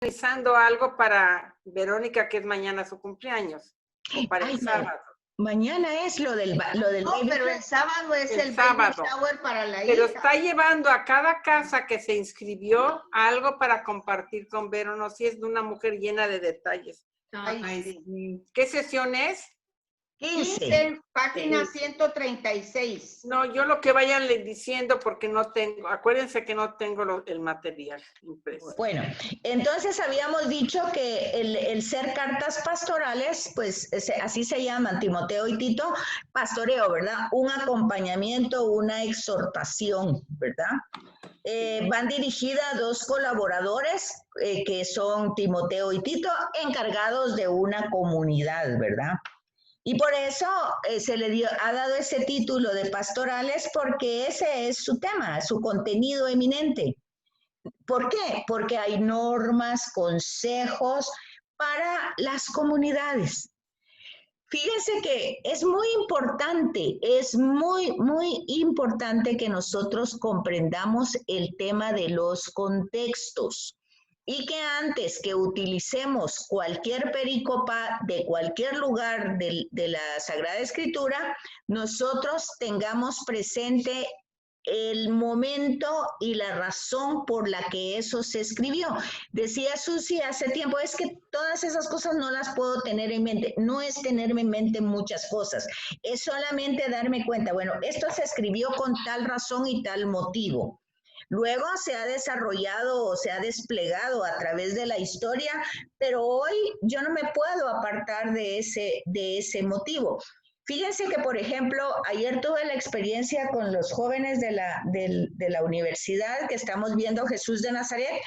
organizando algo para Verónica, que es mañana su cumpleaños, o para el sábado. Mañana es lo del No, pero el sábado es el sábado. baby shower para la Pero hija. está llevando a cada casa que se inscribió algo para compartir con Vero. No, si es de una mujer llena de detalles. Ay, sí. ¿Qué sesión es? 15, página 136. No, yo lo que vayan diciendo porque no tengo, acuérdense que no tengo el material impreso. Bueno, entonces habíamos dicho que el ser cartas pastorales, pues así se llaman, Timoteo y Tito, pastoreo, ¿verdad? Un acompañamiento, una exhortación, ¿verdad? Van dirigidas a dos colaboradores que son Timoteo y Tito, encargados de una comunidad, ¿verdad? Y por eso se le ha dado ese título de pastorales, porque ese es su tema, su contenido eminente. ¿Por qué? Porque hay normas, consejos para las comunidades. Fíjense que es muy importante que nosotros comprendamos el tema de los contextos. Y que antes que utilicemos cualquier perícopa de cualquier lugar de la Sagrada Escritura, nosotros tengamos presente el momento y la razón por la que eso se escribió. Decía Susi hace tiempo, es que todas esas cosas no las puedo tener en mente. No es tenerme en mente muchas cosas, es solamente darme cuenta, bueno, esto se escribió con tal razón y tal motivo. Luego se ha desarrollado o se ha desplegado a través de la historia, pero hoy yo no me puedo apartar de ese motivo. Fíjense que, por ejemplo, ayer tuve la experiencia con los jóvenes de la universidad que estamos viendo Jesús de Nazaret,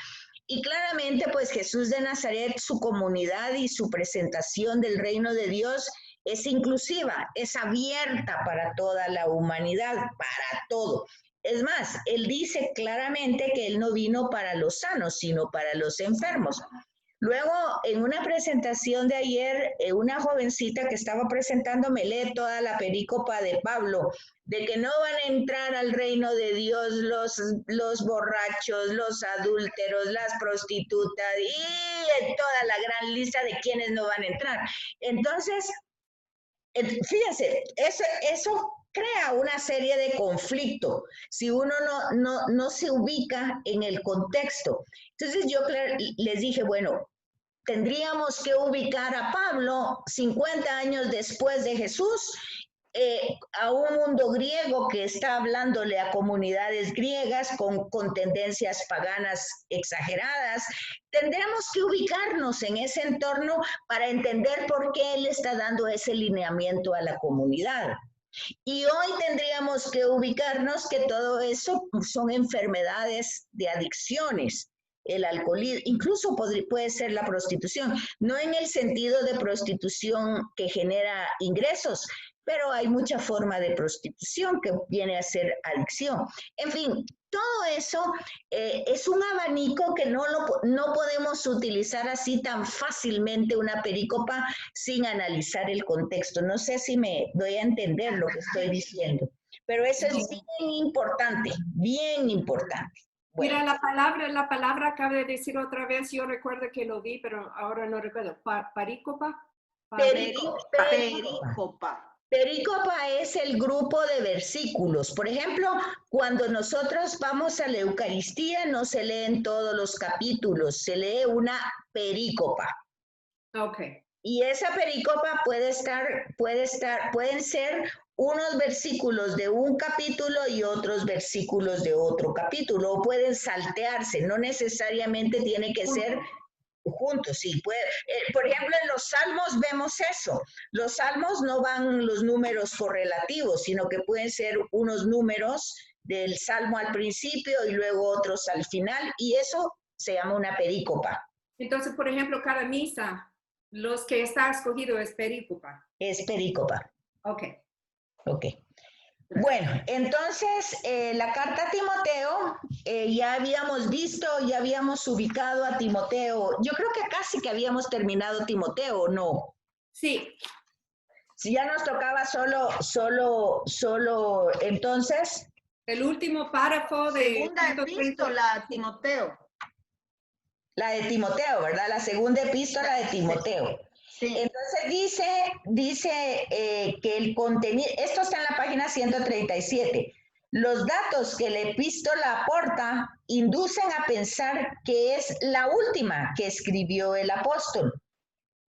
y claramente, pues Jesús de Nazaret, su comunidad y su presentación del reino de Dios es inclusiva, es abierta para toda la humanidad, para todo. Es más, él dice claramente que él no vino para los sanos, sino para los enfermos. Luego, en una presentación de ayer, una jovencita que estaba presentando me lee toda la perícopa de Pablo, de que no van a entrar al reino de Dios los borrachos, los adúlteros, las prostitutas y toda la gran lista de quienes no van a entrar. Entonces, fíjense, eso crea una serie de conflictos si uno no se ubica en el contexto. Entonces yo les dije, bueno, tendríamos que ubicar a Pablo 50 años después de Jesús, a un mundo griego que está hablándole a comunidades griegas con tendencias paganas exageradas. Tendremos que ubicarnos en ese entorno para entender por qué él está dando ese lineamiento a la comunidad. Y hoy tendríamos que ubicarnos que todo eso son enfermedades de adicciones. El alcoholismo, incluso puede ser la prostitución, no en el sentido de prostitución que genera ingresos, pero hay mucha forma de prostitución que viene a ser adicción. En fin, todo eso es un abanico que no podemos utilizar así tan fácilmente una perícopa sin analizar el contexto. No sé si me doy a entender lo que estoy diciendo, pero eso es bien importante, bien importante. Bueno. Mira, la palabra acaba de decir otra vez, yo recuerdo que lo vi, pero ahora no recuerdo. ¿Parícopa? Perícopa. Perícopa es el grupo de versículos. Por ejemplo, cuando nosotros vamos a la Eucaristía, no se leen todos los capítulos, se lee una perícopa. Ok. Y esa perícopa pueden ser unos versículos de un capítulo y otros versículos de otro capítulo, o pueden saltearse, no necesariamente tiene que ser juntos, sí. Por ejemplo, en los salmos vemos eso. Los salmos no van los números correlativos, sino que pueden ser unos números del salmo al principio y luego otros al final, y eso se llama una perícopa. Entonces, por ejemplo, cada misa, los que está escogido es perícopa. Es perícopa. Ok. Ok. Bueno, entonces la carta a Timoteo, ya habíamos visto, ya habíamos ubicado a Timoteo. Yo creo que casi que habíamos terminado Timoteo, ¿no? Sí. Si ya nos tocaba solo, entonces. El último párrafo de... Segunda epístola a Timoteo. La de Timoteo, ¿verdad? La segunda epístola de Timoteo. Sí. Entonces dice que el contenido, esto está en la página 137. Los datos que la epístola aporta inducen a pensar que es la última que escribió el apóstol,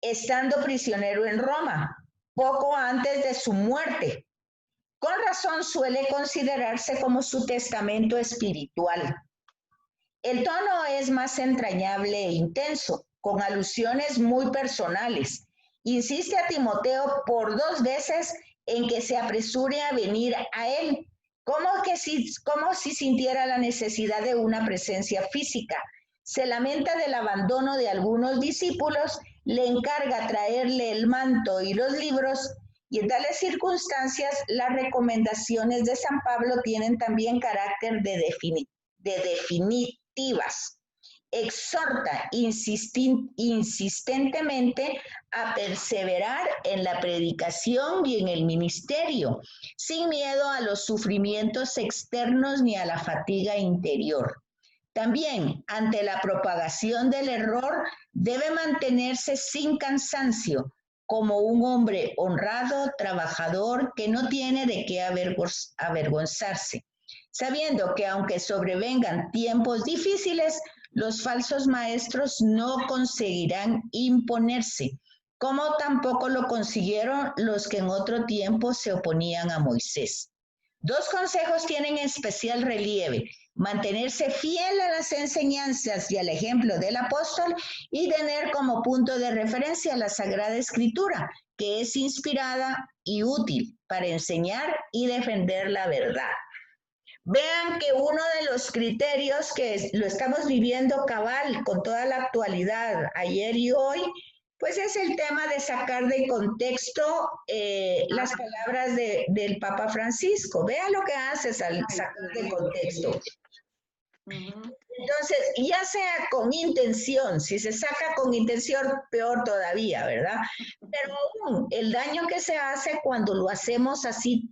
estando prisionero en Roma, poco antes de su muerte. Con razón suele considerarse como su testamento espiritual. El tono es más entrañable e intenso, con alusiones muy personales. Insiste a Timoteo por 2 veces en que se apresure a venir a él, como si sintiera la necesidad de una presencia física. Se lamenta del abandono de algunos discípulos, le encarga traerle el manto y los libros, y en tales circunstancias las recomendaciones de San Pablo tienen también carácter de definitivas. Exhorta insistentemente a perseverar en la predicación y en el ministerio, sin miedo a los sufrimientos externos ni a la fatiga interior. También, ante la propagación del error, debe mantenerse sin cansancio, como un hombre honrado, trabajador, que no tiene de qué avergonzarse, sabiendo que aunque sobrevengan tiempos difíciles, los falsos maestros no conseguirán imponerse, como tampoco lo consiguieron los que en otro tiempo se oponían a Moisés. 2 consejos tienen especial relieve: mantenerse fiel a las enseñanzas y al ejemplo del apóstol, y tener como punto de referencia la Sagrada Escritura, que es inspirada y útil para enseñar y defender la verdad. Vean que uno de los criterios que lo estamos viviendo cabal con toda la actualidad, ayer y hoy, pues es el tema de sacar de contexto las palabras del Papa Francisco. Vean lo que haces al sacar de contexto. Entonces, ya sea con intención, si se saca con intención, peor todavía, ¿verdad? Pero aún el daño que se hace cuando lo hacemos así.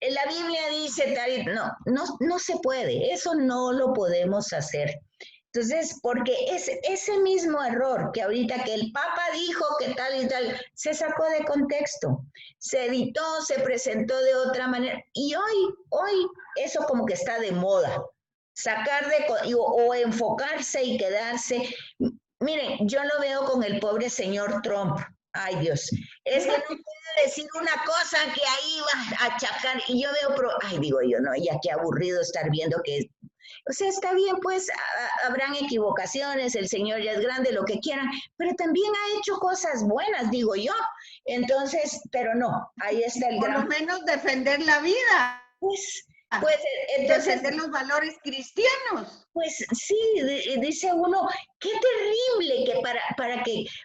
La Biblia dice, no se puede, eso no lo podemos hacer. Entonces, porque ese mismo error que ahorita que el Papa dijo que tal y tal, se sacó de contexto, se editó, se presentó de otra manera, y hoy eso como que está de moda, sacar o enfocarse y quedarse. Miren, yo lo veo con el pobre señor Trump. Ay, Dios, es que no puede decir una cosa que ahí va a achacar, y yo veo, digo yo, no, ya qué aburrido estar viendo que, o sea, está bien, pues habrán equivocaciones, el Señor ya es grande, lo que quieran, pero también ha hecho cosas buenas, digo yo. Entonces, pero no, ahí está el gran... Por lo menos defender la vida. Pues entonces... defender los valores cristianos. Pues sí, dice uno, qué terrible que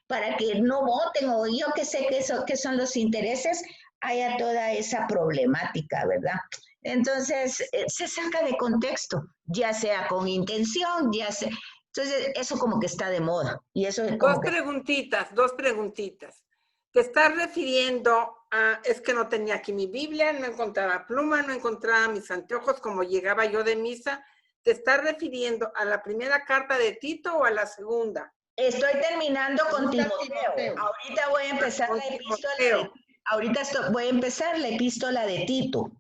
para que no voten, o yo que sé que son los intereses, haya toda esa problemática, ¿verdad? Entonces, se saca de contexto, ya sea con intención, ya sea... Entonces, eso como que está de moda. Y eso es como dos preguntitas. Te estás refiriendo a, es que no tenía aquí mi Biblia, no encontraba pluma, no encontraba mis anteojos como llegaba yo de misa. ¿Te estás refiriendo a la primera carta de Tito o a la segunda? Estoy terminando con Timoteo. Ahorita voy a empezar la epístola. Voy a empezar la epístola de Tito,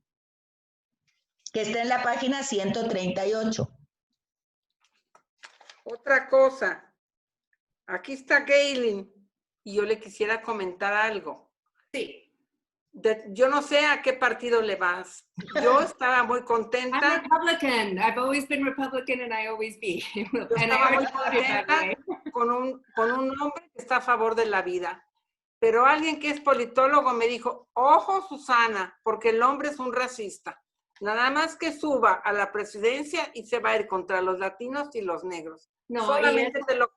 que está en la página 138. Otra cosa, aquí está Gaylin y yo le quisiera comentar algo. Sí. Yo no sé a qué partido le vas. Yo estaba muy contenta. I'm Republican. I've always been Republican and I always be. Yo estaba muy contenta con un hombre que está a favor de la vida. Pero alguien que es politólogo me dijo, ojo Susana, porque el hombre es un racista. Nada más que suba a la presidencia y se va a ir contra los latinos y los negros. No, solamente te lo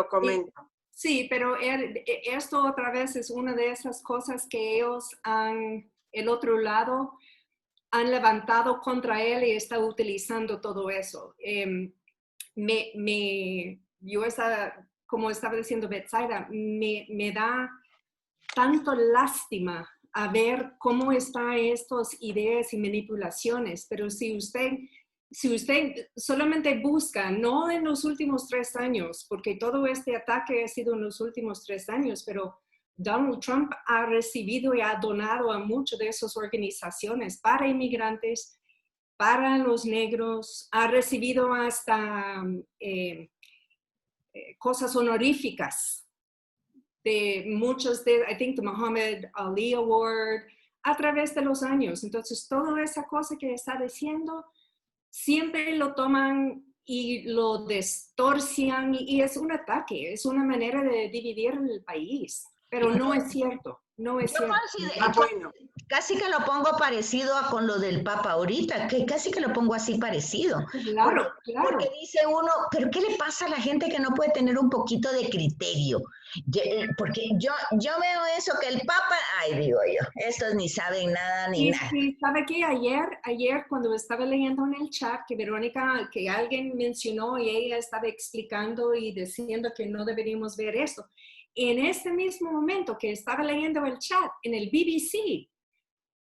comento. Sí, pero esto otra vez es una de esas cosas que ellos el otro lado, han levantado contra él y está utilizando todo eso. Yo como estaba diciendo Betsaida, me da tanto lástima a ver cómo están estas ideas y manipulaciones, pero si usted si usted solamente busca, no en los últimos 3 años, porque todo este ataque ha sido en los últimos 3 años, pero Donald Trump ha recibido y ha donado a muchas de esas organizaciones para inmigrantes, para los negros, ha recibido hasta cosas honoríficas de muchos de, I think, the Muhammad Ali Award, a través de los años. Entonces, toda esa cosa que está diciendo, siempre lo toman y lo distorsionan y es un ataque, es una manera de dividir el país. Pero no es cierto, no es cierto. Bueno. Casi que lo pongo parecido a con lo del Papa ahorita, que casi que lo pongo así parecido. Claro, claro. Porque dice uno, ¿pero qué le pasa a la gente que no puede tener un poquito de criterio? Porque yo veo eso que el Papa, ay, digo yo, estos ni saben nada ni nada. Sí, ¿sabe qué? Ayer cuando estaba leyendo en el chat que Verónica, que alguien mencionó y ella estaba explicando y diciendo que no deberíamos ver esto. En este mismo momento que estaba leyendo el chat, en el BBC,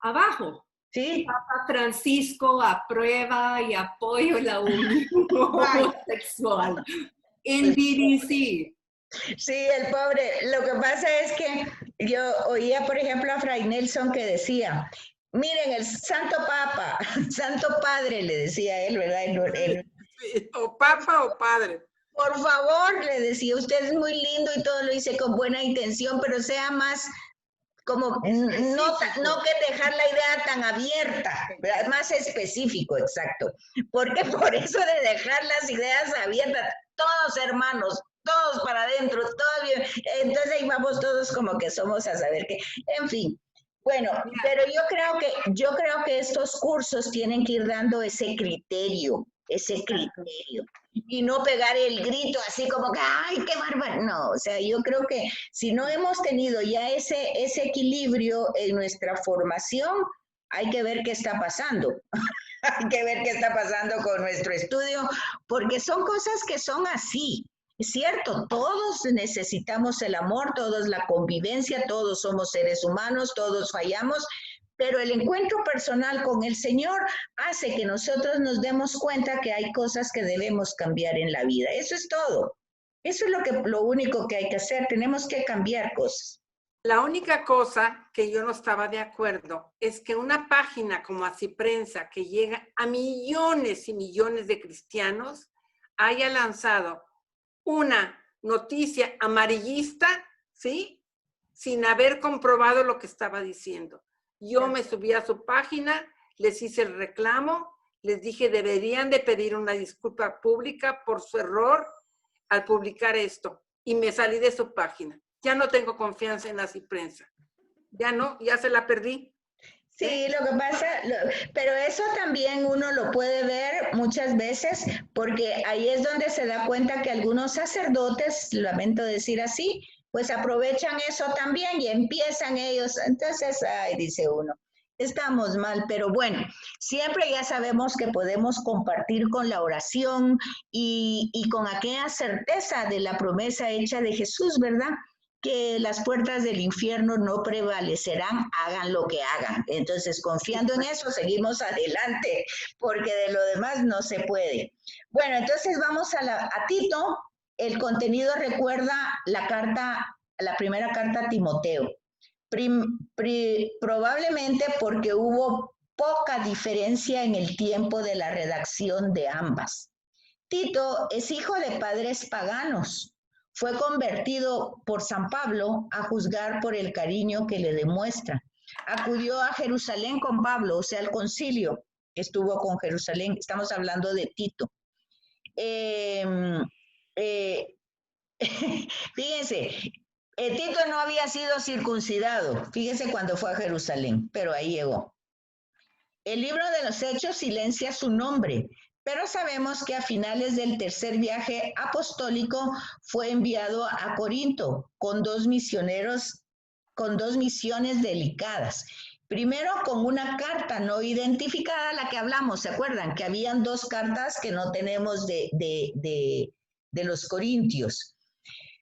abajo, ¿Sí? Papa Francisco aprueba y apoya la unión homosexual. En BBC. Sí, el pobre. Lo que pasa es que yo oía, por ejemplo, a Fray Nelson que decía, miren, el Santo Papa, Santo Padre, le decía él, ¿verdad? Sí, o Papa o Padre. Por favor, le decía, usted es muy lindo y todo lo hice con buena intención, pero sea más como, no que dejar la idea tan abierta, ¿verdad? Más específico, exacto. Porque por eso de dejar las ideas abiertas, todos hermanos, todos para adentro, todo bien. Entonces ahí vamos todos como que somos a saber qué. En fin. Bueno, pero yo creo que estos cursos tienen que ir dando ese criterio. Y no pegar el grito así como que, ¡ay, qué bárbaro! No, o sea, yo creo que si no hemos tenido ya ese equilibrio en nuestra formación, hay que ver qué está pasando. Hay que ver qué está pasando con nuestro estudio, porque son cosas que son así. Es cierto, todos necesitamos el amor, todos la convivencia, todos somos seres humanos, todos fallamos, pero el encuentro personal con el Señor hace que nosotros nos demos cuenta que hay cosas que debemos cambiar en la vida. Eso es todo. Eso es lo único que hay que hacer. Tenemos que cambiar cosas. La única cosa que yo no estaba de acuerdo es que una página como Así Prensa, que llega a millones y millones de cristianos, haya lanzado una noticia amarillista, ¿sí? Sin haber comprobado lo que estaba diciendo. Yo me subí a su página, les hice el reclamo, les dije deberían de pedir una disculpa pública por su error al publicar esto. Y me salí de su página. Ya no tengo confianza en Así Prensa. Ya no, ya se la perdí. Sí, lo que pasa, pero eso también uno lo puede ver muchas veces, porque ahí es donde se da cuenta que algunos sacerdotes, lamento decir así, pues aprovechan eso también y empiezan ellos. Entonces, ay, dice uno, estamos mal, pero bueno, siempre ya sabemos que podemos compartir con la oración y con aquella certeza de la promesa hecha de Jesús, ¿verdad? Que las puertas del infierno no prevalecerán, hagan lo que hagan. Entonces, confiando en eso, seguimos adelante, porque de lo demás no se puede. Bueno, entonces vamos a Tito. El contenido recuerda la primera carta a Timoteo. Probablemente porque hubo poca diferencia en el tiempo de la redacción de ambas. Tito es hijo de padres paganos. Fue convertido por San Pablo a juzgar por el cariño que le demuestra. Acudió a Jerusalén con Pablo, o sea, el concilio estuvo con Jerusalén. Estamos hablando de Tito. Fíjense, Tito no había sido circuncidado, fíjense cuando fue a Jerusalén, pero ahí llegó. El libro de los Hechos silencia su nombre, pero sabemos que a finales del tercer viaje apostólico fue enviado a Corinto con dos misiones delicadas. Primero con una carta no identificada, la que hablamos, ¿se acuerdan? Que habían dos cartas que no tenemos de los corintios.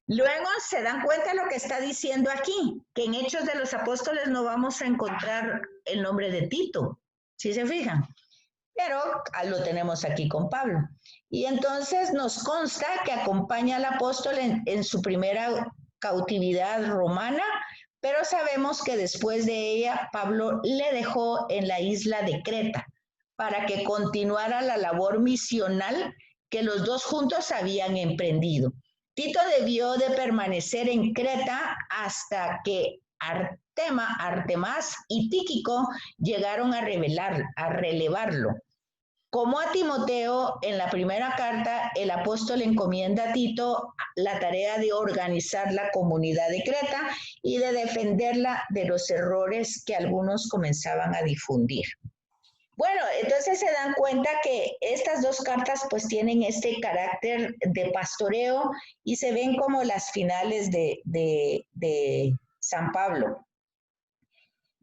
Luego se dan cuenta de lo que está diciendo aquí, que en Hechos de los Apóstoles no vamos a encontrar el nombre de Tito, ¿sí se fijan? pero lo tenemos aquí con Pablo. Y entonces nos consta que acompaña al apóstol en su primera cautividad romana, pero sabemos que después de ella Pablo le dejó en la isla de Creta para que continuara la labor misional que los dos juntos habían emprendido. Tito debió de permanecer en Creta hasta que Artemas y Tíquico llegaron a relevarlo. Como a Timoteo, en la primera carta, el apóstol encomienda a Tito la tarea de organizar la comunidad de Creta y de defenderla de los errores que algunos comenzaban a difundir. Bueno, entonces se dan cuenta que estas dos cartas pues tienen este carácter de pastoreo y se ven como las finales de San Pablo.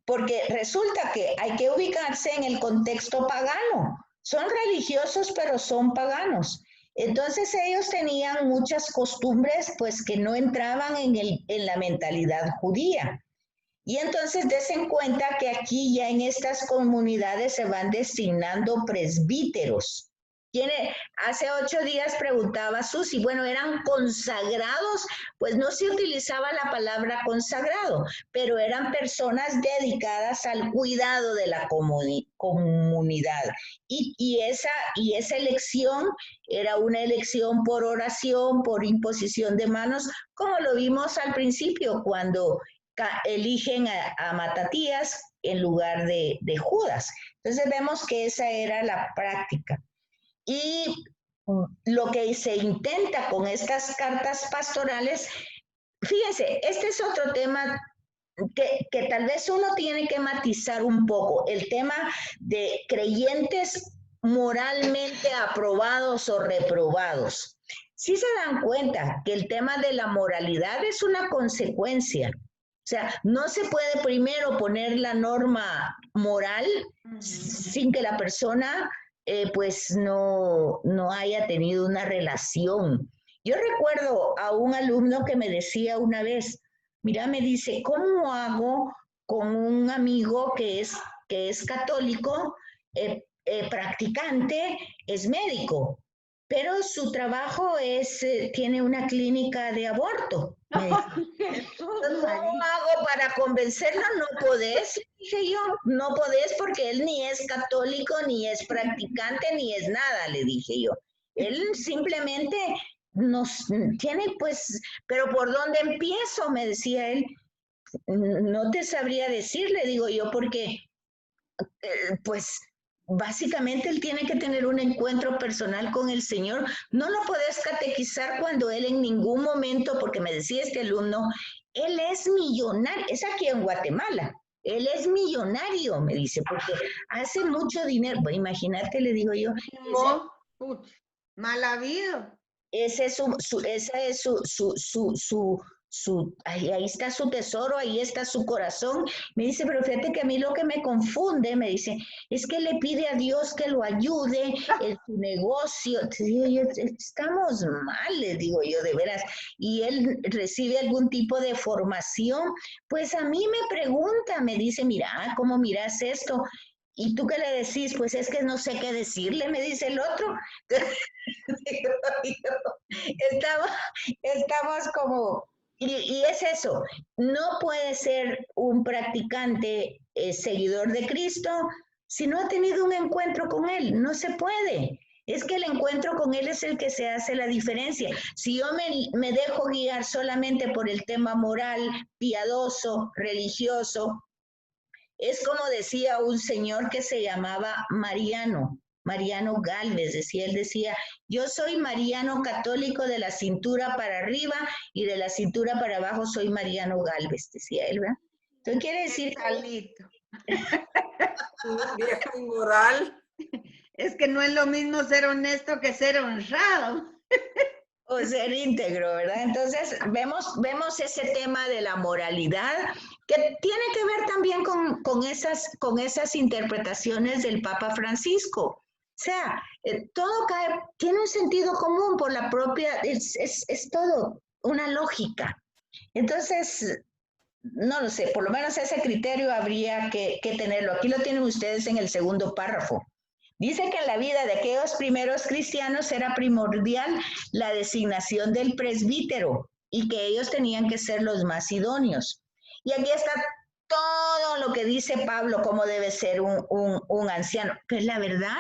Porque resulta que hay que ubicarse en el contexto pagano. Son religiosos, pero son paganos. Entonces ellos tenían muchas costumbres pues que no entraban en la mentalidad judía. Y entonces desen cuenta que aquí ya en estas comunidades se van designando presbíteros. Hace 8 días preguntaba Susi, bueno, ¿eran consagrados? Pues no se utilizaba la palabra consagrado, pero eran personas dedicadas al cuidado de la comunidad. Y esa elección era una elección por oración, por imposición de manos, como lo vimos al principio cuando eligen a Matatías en lugar de Judas. Entonces vemos que esa era la práctica. Y lo que se intenta con estas cartas pastorales, fíjense, este es otro tema que tal vez uno tiene que matizar un poco, el tema de creyentes moralmente aprobados o reprobados. Sí se dan cuenta que el tema de la moralidad es una consecuencia. O sea, no se puede primero poner la norma moral sin que la persona pues no haya tenido una relación. Yo recuerdo a un alumno que me decía una vez, mira, me dice, ¿cómo hago con un amigo que es católico, practicante, es médico, pero su trabajo tiene una clínica de aborto? ¿Cómo hago para convencerlo? No podés, dije yo, no podés porque él ni es católico, ni es practicante, ni es nada, le dije yo. Él simplemente nos tiene pues, pero ¿por dónde empiezo? Me decía él. No te sabría decir, le digo yo, porque pues básicamente él tiene que tener un encuentro personal con el Señor. No lo podés catequizar cuando él en ningún momento, porque me decía este alumno, él es millonario, es aquí en Guatemala, él es millonario, me dice, porque hace mucho dinero. Bueno, imagínate, le digo yo. Mal habido. Esa es ahí está su tesoro, ahí está su corazón. Me dice, pero fíjate que a mí lo que me confunde, me dice, es que le pide a Dios que lo ayude en su negocio. Te digo yo, estamos mal, le digo yo, de veras. Y él recibe algún tipo de formación. Pues a mí me pregunta, me dice, mira, ¿cómo miras esto? ¿Y tú qué le decís? Pues es que no sé qué decirle, me dice el otro. Estamos como... Y es eso, no puede ser un practicante seguidor de Cristo si no ha tenido un encuentro con Él, no se puede. Es que el encuentro con Él es el que se hace la diferencia. Si yo me dejo guiar solamente por el tema moral, piadoso, religioso, es como decía un señor que se llamaba Mariano Gálvez, él decía, yo soy mariano católico de la cintura para arriba y de la cintura para abajo soy Mariano Gálvez, decía él, ¿verdad? Entonces quiere decir... Viejo inmoral. Es que no es lo mismo ser honesto que ser honrado. O ser íntegro, ¿verdad? Entonces vemos ese tema de la moralidad que tiene que ver también con esas interpretaciones del Papa Francisco. O sea, todo tiene un sentido común por la propia, es todo una lógica. Entonces, no lo sé, por lo menos ese criterio habría que tenerlo. Aquí lo tienen ustedes en el segundo párrafo. Dice que en la vida de aquellos primeros cristianos era primordial la designación del presbítero y que ellos tenían que ser los más idóneos. Y aquí está todo lo que dice Pablo, cómo debe ser un anciano. Pues la verdad,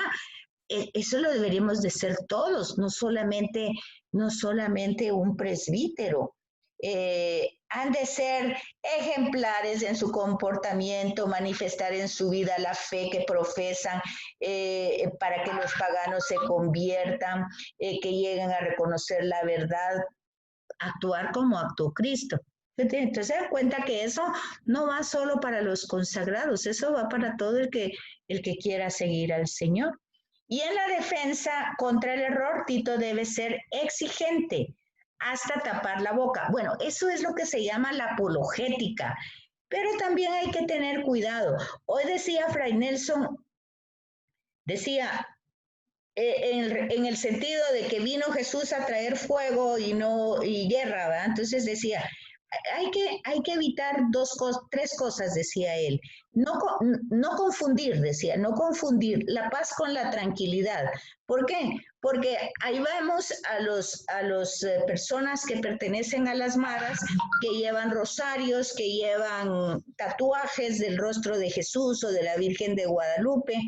eso lo deberíamos de ser todos, no solamente un presbítero. Han de ser ejemplares en su comportamiento, manifestar en su vida la fe que profesan, para que los paganos se conviertan, que lleguen a reconocer la verdad, actuar como actuó Cristo. Entonces se dan cuenta que eso no va solo para los consagrados, eso va para todo el que quiera seguir al Señor. Y en la defensa contra el error, Tito debe ser exigente hasta tapar la boca. Bueno, eso es lo que se llama la apologética, pero también hay que tener cuidado. Hoy decía Fray Nelson, decía, en el sentido de que vino Jesús a traer fuego y guerra, ¿verdad? Entonces decía, hay que evitar tres cosas, decía él. No confundir, decía, no confundir la paz con la tranquilidad. ¿Por qué? Porque ahí vemos a los personas que pertenecen a las maras, que llevan rosarios, que llevan tatuajes del rostro de Jesús o de la Virgen de Guadalupe,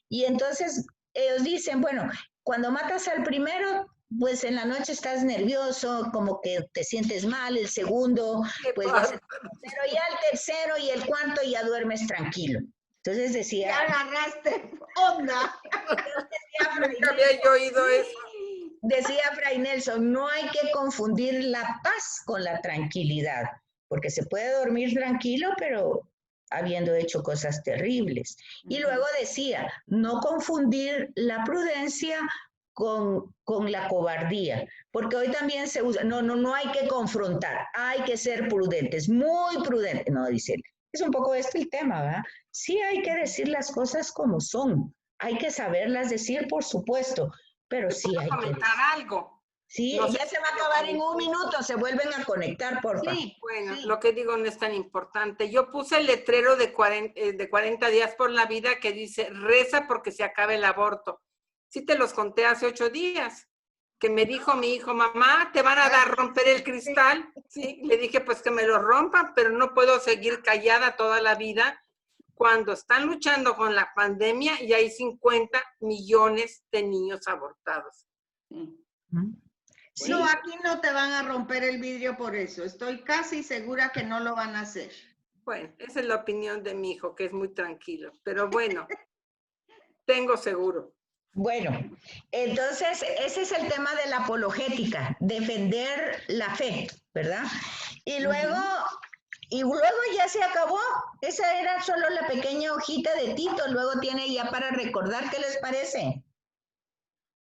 y entonces ellos dicen, bueno, cuando matas al primero, pues en la noche estás nervioso, como que te sientes mal, el segundo, pues pero ya el tercero y el cuarto ya duermes tranquilo. Entonces decía... Ya agarraste onda. Nunca había yo oído eso. Decía Fray Nelson, no hay que confundir la paz con la tranquilidad, porque se puede dormir tranquilo, pero habiendo hecho cosas terribles. Y luego decía, no confundir la prudencia con la cobardía, porque hoy también se usa, no hay que confrontar, hay que ser prudentes, muy prudentes, no, dice, es un poco el tema, ¿verdad? Sí hay que decir las cosas como son, hay que saberlas decir, por supuesto, pero sí hay que comentar algo. Sí, no ya se va a acabar en un minuto, se vuelven a conectar, por favor. Sí, bueno, sí. lo que digo no es tan importante. Yo puse el letrero de 40 días por la vida que dice, reza porque se acabe el aborto. Sí te los conté hace 8 días, que me dijo mi hijo, mamá, ¿te van a dar romper el cristal? Sí, le dije, pues que me lo rompan, pero no puedo seguir callada toda la vida cuando están luchando con la pandemia y hay 50 millones de niños abortados. Sí. No, aquí no te van a romper el vidrio por eso. Estoy casi segura que no lo van a hacer. Bueno, esa es la opinión de mi hijo, que es muy tranquilo. Pero bueno, tengo seguro. Bueno, entonces ese es el tema de la apologética, defender la fe, ¿verdad? Y luego ya se acabó. Esa era solo la pequeña hojita de Tito. Luego tiene ya para recordar, ¿qué les parece?